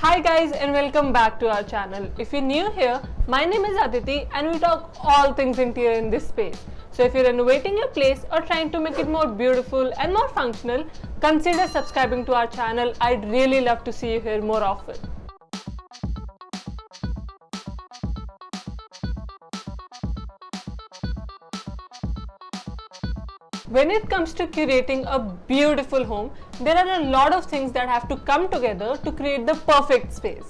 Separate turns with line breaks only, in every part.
Hi guys and welcome back to our channel. If you're new here, my name is Aditi and we talk all things interior in this space. So if you're renovating your place or trying to make it more beautiful and more functional, consider subscribing to our channel. I'd really love to see you here more often. When it comes to curating a beautiful home, there are a lot of things that have to come together to create the perfect space.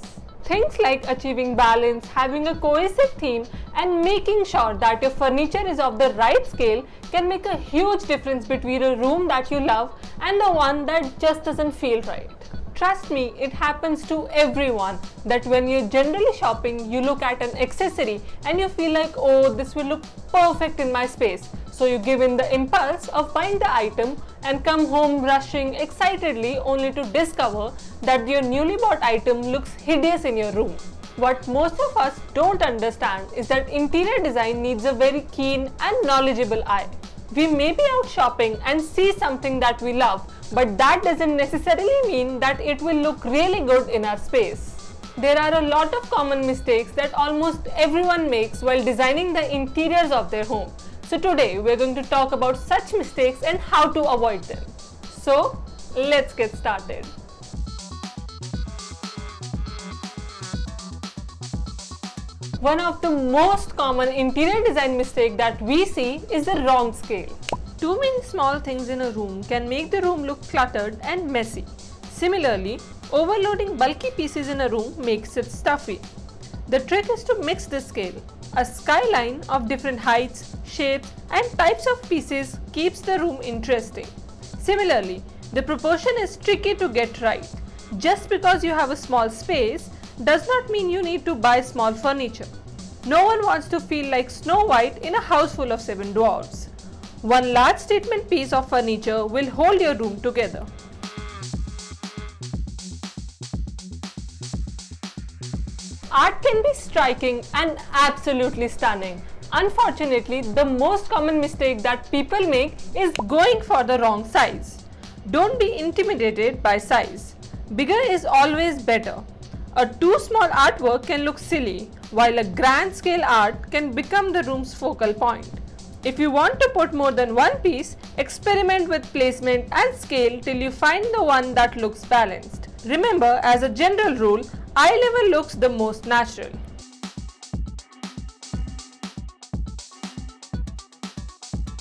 Things like achieving balance, having a cohesive theme, and making sure that your furniture is of the right scale can make a huge difference between a room that you love and the one that just doesn't feel right. Trust me, it happens to everyone that when you're generally shopping, you look at an accessory and you feel like, oh, this will look perfect in my space. So you give in the impulse of buying the item and come home rushing excitedly only to discover that your newly bought item looks hideous in your room. What most of us don't understand is that interior design needs a very keen and knowledgeable eye. We may be out shopping and see something that we love, but that doesn't necessarily mean that it will look really good in our space. There are a lot of common mistakes that almost everyone makes while designing the interiors of their home. So today we're going to talk about such mistakes and how to avoid them. So let's get started. One of the most common interior design mistake that we see is the wrong scale. Too many small things in a room can make the room look cluttered and messy. Similarly, overloading bulky pieces in a room makes it stuffy. The trick is to mix the scale. A skyline of different heights, shapes, and types of pieces keeps the room interesting. Similarly, the proportion is tricky to get right. Just because you have a small space does not mean you need to buy small furniture. No one wants to feel like Snow White in a house full of 7 dwarfs. One large statement piece of furniture will hold your room together. Art can be striking and absolutely stunning. Unfortunately, the most common mistake that people make is going for the wrong size. Don't be intimidated by size. Bigger is always better. A too small artwork can look silly, while a grand scale art can become the room's focal point. If you want to put more than one piece, experiment with placement and scale till you find the one that looks balanced. Remember, as a general rule, eye level looks the most natural.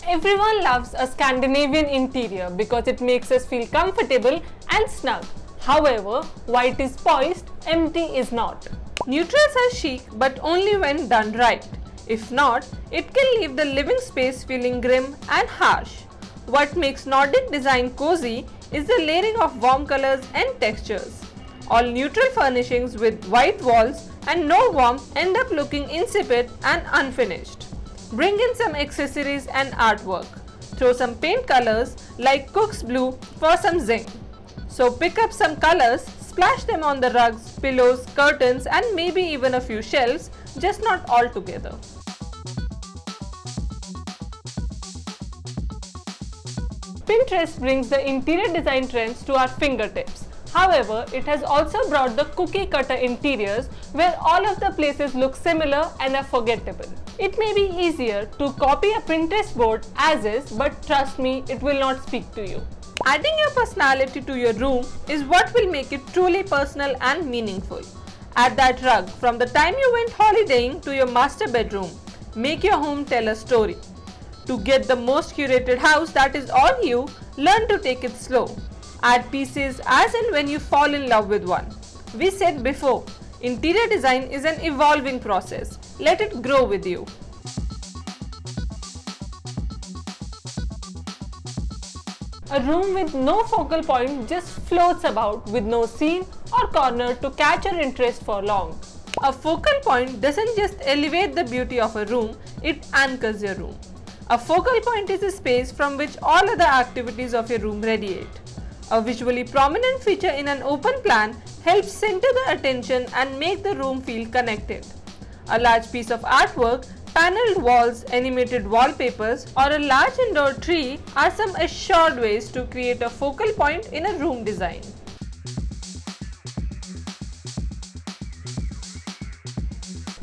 Everyone loves a Scandinavian interior because it makes us feel comfortable and snug. However, white is poised, empty is not. Neutrals are chic but only when done right. If not, it can leave the living space feeling grim and harsh. What makes Nordic design cozy is the layering of warm colors and textures. All neutral furnishings with white walls and no warmth end up looking insipid and unfinished. Bring in some accessories and artwork. Throw some paint colors like Cook's Blue for some zing. So pick up some colors, splash them on the rugs, pillows, curtains, and maybe even a few shelves, just not all together. Pinterest brings the interior design trends to our fingertips. However, it has also brought the cookie cutter interiors where all of the places look similar and are forgettable. It may be easier to copy a Pinterest board as is, but trust me, it will not speak to you. Adding your personality to your room is what will make it truly personal and meaningful. Add that rug from the time you went holidaying to your master bedroom. Make your home tell a story. To get the most curated house that is all you, learn to take it slow. Add pieces as and when you fall in love with one. We said before, interior design is an evolving process. Let it grow with you. A room with no focal point just floats about with no scene or corner to catch your interest for long. A focal point doesn't just elevate the beauty of a room, it anchors your room. A focal point is a space from which all other activities of your room radiate. A visually prominent feature in an open plan helps center the attention and make the room feel connected. A large piece of artwork, paneled walls, animated wallpapers, or a large indoor tree are some assured ways to create a focal point in a room design.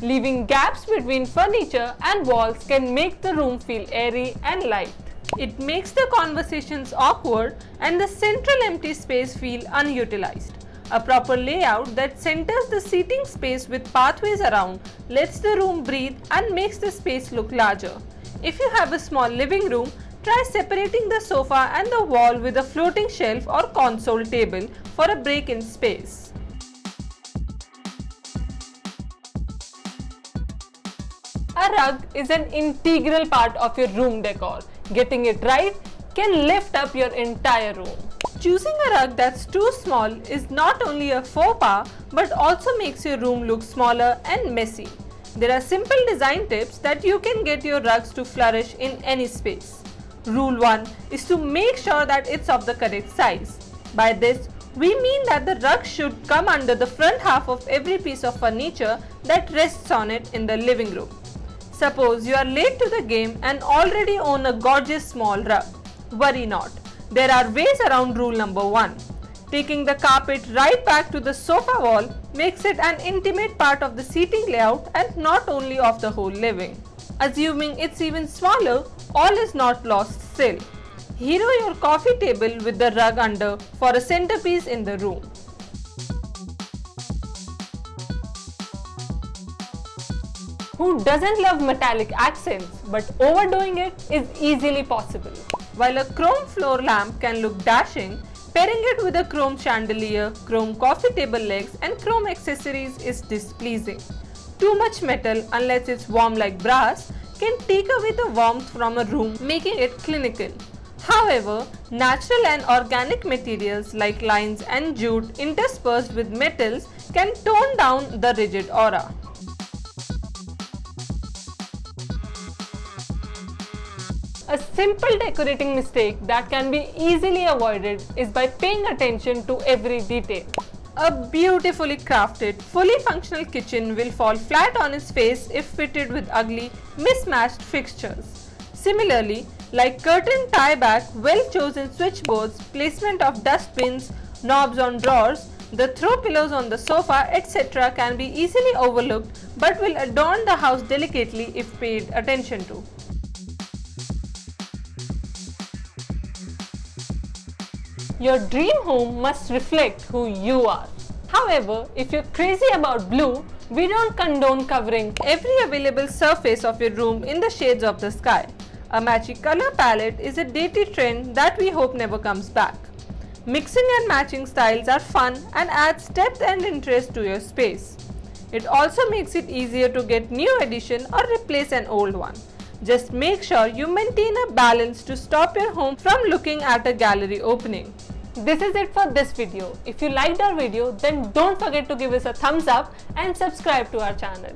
Leaving gaps between furniture and walls can make the room feel airy and light. It makes the conversations awkward and the central empty space feel unutilized. A proper layout that centers the seating space with pathways around lets the room breathe and makes the space look larger. If you have a small living room, try separating the sofa and the wall with a floating shelf or console table for a break in space. A rug is an integral part of your room decor. Getting it right can lift up your entire room. Choosing a rug that's too small is not only a faux pas but also makes your room look smaller and messy. There are simple design tips that you can get your rugs to flourish in any space. Rule 1 is to make sure that it's of the correct size. By this, we mean that the rug should come under the front half of every piece of furniture that rests on it in the living room. Suppose you are late to the game and already own a gorgeous small rug. Worry not. There are ways around rule number 1. Taking the carpet right back to the sofa wall makes it an intimate part of the seating layout and not only of the whole living. Assuming it's even smaller, all is not lost still. Hero your coffee table with the rug under for a centerpiece in the room. Who doesn't love metallic accents, but overdoing it is easily possible. While a chrome floor lamp can look dashing, pairing it with a chrome chandelier, chrome coffee table legs and chrome accessories is displeasing. Too much metal, unless it's warm like brass, can take away the warmth from a room, making it clinical. However, natural and organic materials like lines and jute interspersed with metals can tone down the rigid aura. A simple decorating mistake that can be easily avoided is by paying attention to every detail. A beautifully crafted, fully functional kitchen will fall flat on its face if fitted with ugly, mismatched fixtures. Similarly, like curtain tie-back, well-chosen switchboards, placement of dustbins, knobs on drawers, the throw pillows on the sofa, etc. can be easily overlooked but will adorn the house delicately if paid attention to. Your dream home must reflect who you are. However, if you're crazy about blue, we don't condone covering every available surface of your room in the shades of the sky. A matchy color palette is a dated trend that we hope never comes back. Mixing and matching styles are fun and adds depth and interest to your space. It also makes it easier to get new addition or replace an old one. Just make sure you maintain a balance to stop your home from looking at a gallery opening. This is it for this video. If you liked our video, then don't forget to give us a thumbs up and subscribe to our channel.